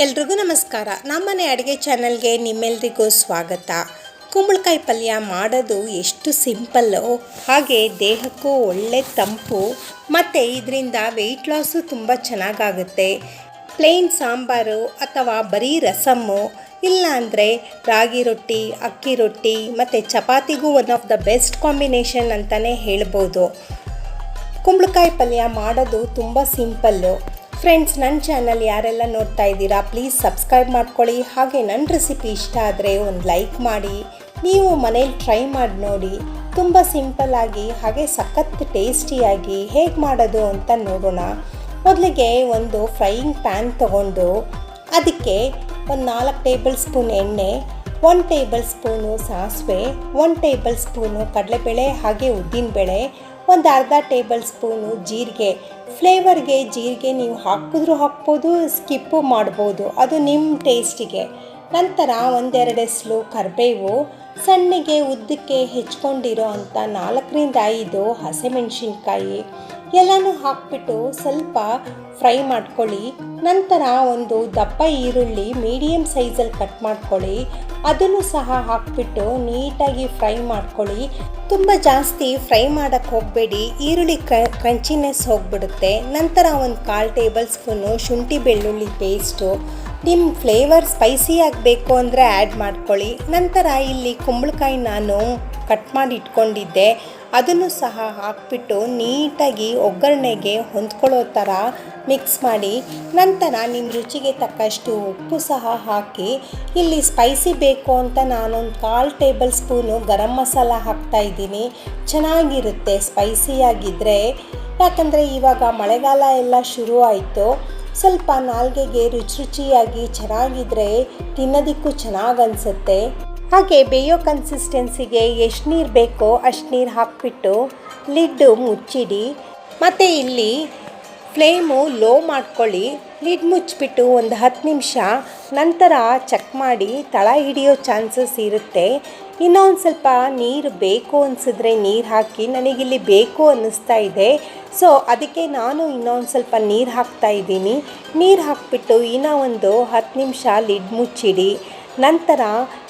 ಎಲ್ರಿಗೂ ನಮಸ್ಕಾರ. ನಮ್ಮನೆ ಅಡುಗೆ ಚಾನಲ್ಗೆ ನಿಮ್ಮೆಲ್ರಿಗೂ ಸ್ವಾಗತ. ಕುಂಬಳಕಾಯಿ ಪಲ್ಯ ಮಾಡೋದು ಎಷ್ಟು ಸಿಂಪಲ್ಲು, ಹಾಗೆ ದೇಹಕ್ಕೂ ಒಳ್ಳೆ ತಂಪು, ಮತ್ತು ಇದರಿಂದ ವೆಯ್ಟ್ ಲಾಸು ತುಂಬ ಚೆನ್ನಾಗಾಗುತ್ತೆ. ಪ್ಲೇನ್ ಸಾಂಬಾರು ಅಥವಾ ಬರೀ ರಸಮ್ಮು, ಇಲ್ಲ ಅಂದರೆ ರಾಗಿ ರೊಟ್ಟಿ, ಅಕ್ಕಿ ರೊಟ್ಟಿ ಮತ್ತು ಚಪಾತಿಗೂ one of the best combination ಅಂತಲೇ ಹೇಳ್ಬೋದು. ಕುಂಬಳಕಾಯಿ ಪಲ್ಯ ಮಾಡೋದು ತುಂಬ ಸಿಂಪಲ್ಲು. ಫ್ರೆಂಡ್ಸ್, ನನ್ನ ಚಾನಲ್ ಯಾರೆಲ್ಲ ನೋಡ್ತಾ ಇದ್ದೀರಾ ಪ್ಲೀಸ್ ಸಬ್ಸ್ಕ್ರೈಬ್ ಮಾಡ್ಕೊಳ್ಳಿ. ಹಾಗೆ ನನ್ನ ರೆಸಿಪಿ ಇಷ್ಟ ಆದರೆ ಒಂದು ಲೈಕ್ ಮಾಡಿ. ನೀವು ಮನೇಲಿ ಟ್ರೈ ಮಾಡಿ ನೋಡಿ. ತುಂಬ ಸಿಂಪಲ್ಲಾಗಿ ಹಾಗೆ ಸಖತ್ ಟೇಸ್ಟಿಯಾಗಿ ಹೇಗೆ ಮಾಡೋದು ಅಂತ ನೋಡೋಣ. ಮೊದಲಿಗೆ ಒಂದು ಫ್ರೈಯಿಂಗ್ ಪ್ಯಾನ್ ತೊಗೊಂಡು ಅದಕ್ಕೆ ಒಂದು 4 ಟೇಬಲ್ ಸ್ಪೂನ್ ಎಣ್ಣೆ, 1 ಟೇಬಲ್ ಸ್ಪೂನು ಸಾಸಿವೆ, 1 ಟೇಬಲ್ ಸ್ಪೂನು ಕಡಲೆಬೇಳೆ ಹಾಗೆ ಉದ್ದಿನಬೇಳೆ, ಒಂದು ಅರ್ಧ ಟೇಬಲ್ ಸ್ಪೂನು ಜೀರಿಗೆ. ಫ್ಲೇವರ್ಗೆ ಜೀರಿಗೆ ನೀವು ಹಾಕಿದ್ರೂ ಹಾಕ್ಬೋದು, ಸ್ಕಿಪ್ಪು ಮಾಡ್ಬೋದು, ಅದು ನಿಮ್ಮ ಟೇಸ್ಟಿಗೆ. ನಂತರ 1-2 ಎಸಳು ಕರಿಬೇವು, ಸಣ್ಣಗೆ ಉದ್ದಕ್ಕೆ ಹೆಚ್ಕೊಂಡಿರೋ ಅಂಥ 4-5 ಹಸಿಮೆಣಸಿನ್ಕಾಯಿ ಎಲ್ಲನೂ ಹಾಕ್ಬಿಟ್ಟು ಸ್ವಲ್ಪ ಫ್ರೈ ಮಾಡ್ಕೊಳ್ಳಿ. ನಂತರ ಒಂದು ದಪ್ಪ ಈರುಳ್ಳಿ ಮೀಡಿಯಮ್ ಸೈಜಲ್ಲಿ ಕಟ್ ಮಾಡ್ಕೊಳ್ಳಿ, ಅದನ್ನು ಸಹ ಹಾಕ್ಬಿಟ್ಟು ನೀಟಾಗಿ ಫ್ರೈ ಮಾಡ್ಕೊಳ್ಳಿ. ತುಂಬ ಜಾಸ್ತಿ ಫ್ರೈ ಮಾಡೋಕ್ಕೆ ಹೋಗಬೇಡಿ, ಈರುಳ್ಳಿ ಕ್ರಂಚಿನೆಸ್ ಹೋಗಿಬಿಡುತ್ತೆ. ನಂತರ ಒಂದು 1/4 ಟೇಬಲ್ ಸ್ಪೂನು ಶುಂಠಿ ಬೆಳ್ಳುಳ್ಳಿ ಪೇಸ್ಟು, ನಿಮ್ಮ ಫ್ಲೇವರ್ ಸ್ಪೈಸಿ ಆಗಬೇಕು ಅಂದರೆ ಆ್ಯಡ್ ಮಾಡ್ಕೊಳ್ಳಿ. ನಂತರ ಇಲ್ಲಿ ಕುಂಬಳಕಾಯಿ ನಾನು ಕಟ್ ಮಾಡಿ ಇಟ್ಕೊಂಡಿದ್ದೆ, ಅದನ್ನು ಸಹ ಹಾಕ್ಬಿಟ್ಟು ನೀಟಾಗಿ ಒಗ್ಗರಣೆಗೆ ಹೊಂದ್ಕೊಳ್ಳೋ ಥರ ಮಿಕ್ಸ್ ಮಾಡಿ. ನಂತರ ನಿಮ್ಮ ರುಚಿಗೆ ತಕ್ಕಷ್ಟು ಉಪ್ಪು ಸಹ ಹಾಕಿ. ಇಲ್ಲಿ ಸ್ಪೈಸಿ ಬೇಕು ಅಂತ ನಾನೊಂದು 1/4 ಟೇಬಲ್ ಸ್ಪೂನು ಗರಂ ಮಸಾಲ ಹಾಕ್ತಾಯಿದ್ದೀನಿ. ಚೆನ್ನಾಗಿರುತ್ತೆ ಸ್ಪೈಸಿಯಾಗಿದ್ದರೆ, ಯಾಕಂದರೆ ಇವಾಗ ಮಳೆಗಾಲ ಎಲ್ಲ ಶುರು ಆಯಿತು. ಸ್ವಲ್ಪ ನಾಲ್ಗೆಗೆ ರುಚಿಯಾಗಿ ಚೆನ್ನಾಗಿದ್ದರೆ ತಿನ್ನೋದಕ್ಕೂ ಚೆನ್ನಾಗಿ ಅನಿಸುತ್ತೆ. ಹಾಗೆ ಬೇಯೋ ಕನ್ಸಿಸ್ಟೆನ್ಸಿಗೆ ಎಷ್ಟು ನೀರು ಬೇಕೋ ಅಷ್ಟು ನೀರು ಹಾಕ್ಬಿಟ್ಟು ಲಿಡ್ಡು ಮುಚ್ಚಿಡಿ. ಮತ್ತು ಇಲ್ಲಿ ಫ್ಲೇಮು ಲೋ ಮಾಡ್ಕೊಳ್ಳಿ. ಲಿಡ್ ಮುಚ್ಚಿಬಿಟ್ಟು ಒಂದು 10 ನಿಮಿಷ ನಂತರ ಚೆಕ್ ಮಾಡಿ. ತಳ ಹಿಡಿಯೋ ಚಾನ್ಸಸ್ ಇರುತ್ತೆ. ಇನ್ನೊಂದು ಸ್ವಲ್ಪ ನೀರು ಬೇಕು ಅನಿಸಿದ್ರೆ ನೀರು ಹಾಕಿ. ನನಗಿಲ್ಲಿ ಬೇಕು ಅನ್ನಿಸ್ತಾ ಇದೆ, ಸೊ ಅದಕ್ಕೆ ನಾನು ಇನ್ನೊಂದು ಸ್ವಲ್ಪ ನೀರು ಹಾಕ್ತಾಯಿದ್ದೀನಿ. ನೀರು ಹಾಕ್ಬಿಟ್ಟು ಇನ್ನೂ ಒಂದು 10 ನಿಮಿಷ ಲಿಡ್ ಮುಚ್ಚಿಡಿ. ನಂತರ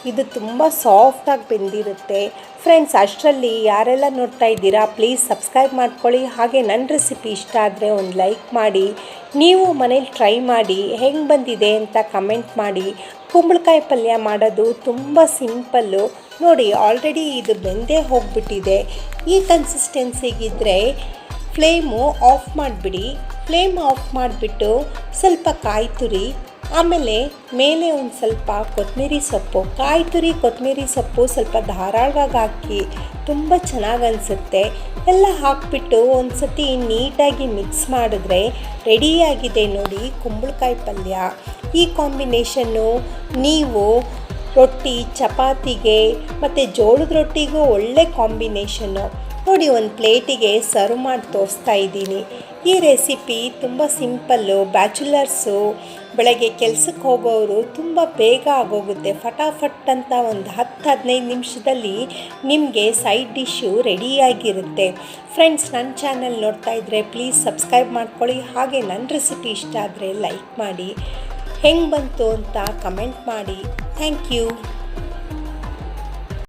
ಇದು ತುಂಬ ಸಾಫ್ಟಾಗಿ ಬೆಂದಿರುತ್ತೆ. ಫ್ರೆಂಡ್ಸ್, ಅಷ್ಟರಲ್ಲಿ ಯಾರೆಲ್ಲ ನೋಡ್ತಾ ಇದ್ದೀರಾ ಪ್ಲೀಸ್ ಸಬ್ಸ್ಕ್ರೈಬ್ ಮಾಡ್ಕೊಳ್ಳಿ. ಹಾಗೆ ನನ್ನ ರೆಸಿಪಿ ಇಷ್ಟ ಆದರೆ ಒಂದು ಲೈಕ್ ಮಾಡಿ. ನೀವು ಮನೇಲಿ ಟ್ರೈ ಮಾಡಿ ಹೆಂಗೆ ಬಂದಿದೆ ಅಂತ ಕಮೆಂಟ್ ಮಾಡಿ. ಕುಂಬಳಕಾಯಿ ಪಲ್ಯ ಮಾಡೋದು ತುಂಬ ಸಿಂಪಲ್ಲು. ನೋಡಿ, ಆಲ್ರೆಡಿ ಇದು ಬೆಂದೇ ಹೋಗಿಬಿಟ್ಟಿದೆ. ಈ ಕನ್ಸಿಸ್ಟೆನ್ಸಿಗಿದ್ದರೆ ಫ್ಲೇಮು ಆಫ್ ಮಾಡಿಬಿಡಿ. ಫ್ಲೇಮ್ ಆಫ್ ಮಾಡಿಬಿಟ್ಟು ಸ್ವಲ್ಪ ಕಾಯಿ ತುರಿ, ಆಮೇಲೆ ಮೇಲೆ ಒಂದು ಸ್ವಲ್ಪ ಕೊತ್ತಂಬರಿ ಸೊಪ್ಪು, ಕಾಯಿ ತುರಿ ಕೊತ್ತಂಬರಿ ಸೊಪ್ಪು ಸ್ವಲ್ಪ ಧಾರಾಳವಾಗಿ ಹಾಕಿ, ತುಂಬ ಚೆನ್ನಾಗಿ ಅನಿಸುತ್ತೆ. ಎಲ್ಲ ಹಾಕಿಬಿಟ್ಟು ಒಂದು ಸತಿ ನೀಟಾಗಿ ಮಿಕ್ಸ್ ಮಾಡಿದ್ರೆ ರೆಡಿಯಾಗಿದೆ ನೋಡಿ ಕುಂಬಳಕಾಯಿ ಪಲ್ಯ. ಈ ಕಾಂಬಿನೇಷನ್ನು ನೀವು ರೊಟ್ಟಿ, ಚಪಾತಿಗೆ ಮತ್ತು ಜೋಳದ ರೊಟ್ಟಿಗೂ ಒಳ್ಳೆ ಕಾಂಬಿನೇಷನ್ನು. ನೋಡಿ, ಒಂದು ಪ್ಲೇಟಿಗೆ ಸರ್ವ್ ಮಾಡಿ ತೋರಿಸ್ತಾ ಇದ್ದೀನಿ. ಈ ರೆಸಿಪಿ ತುಂಬ ಸಿಂಪಲ್ಲು. ಬ್ಯಾಚುಲರ್ಸು, ಬೆಳಗ್ಗೆ ಕೆಲಸಕ್ಕೆ ಹೋಗೋರು ತುಂಬ ಬೇಗ ಆಗೋಗುತ್ತೆ. ಫಟಾಫಟ್ ಅಂತ ಒಂದು 10-15 ನಿಮಿಷದಲ್ಲಿ ನಿಮಗೆ ಸೈಡ್ ಡಿಶ್ಶು ರೆಡಿಯಾಗಿರುತ್ತೆ. ಫ್ರೆಂಡ್ಸ್, ನನ್ನ ಚಾನಲ್ ನೋಡ್ತಾ ಇದ್ದರೆ ಪ್ಲೀಸ್ ಸಬ್ಸ್ಕ್ರೈಬ್ ಮಾಡ್ಕೊಳ್ಳಿ. ಹಾಗೆ ನನ್ನ ರೆಸಿಪಿ ಇಷ್ಟ ಆದರೆ ಲೈಕ್ ಮಾಡಿ. ಹೆಂಗೆ ಬಂತು ಅಂತ ಕಮೆಂಟ್ ಮಾಡಿ. Thank you.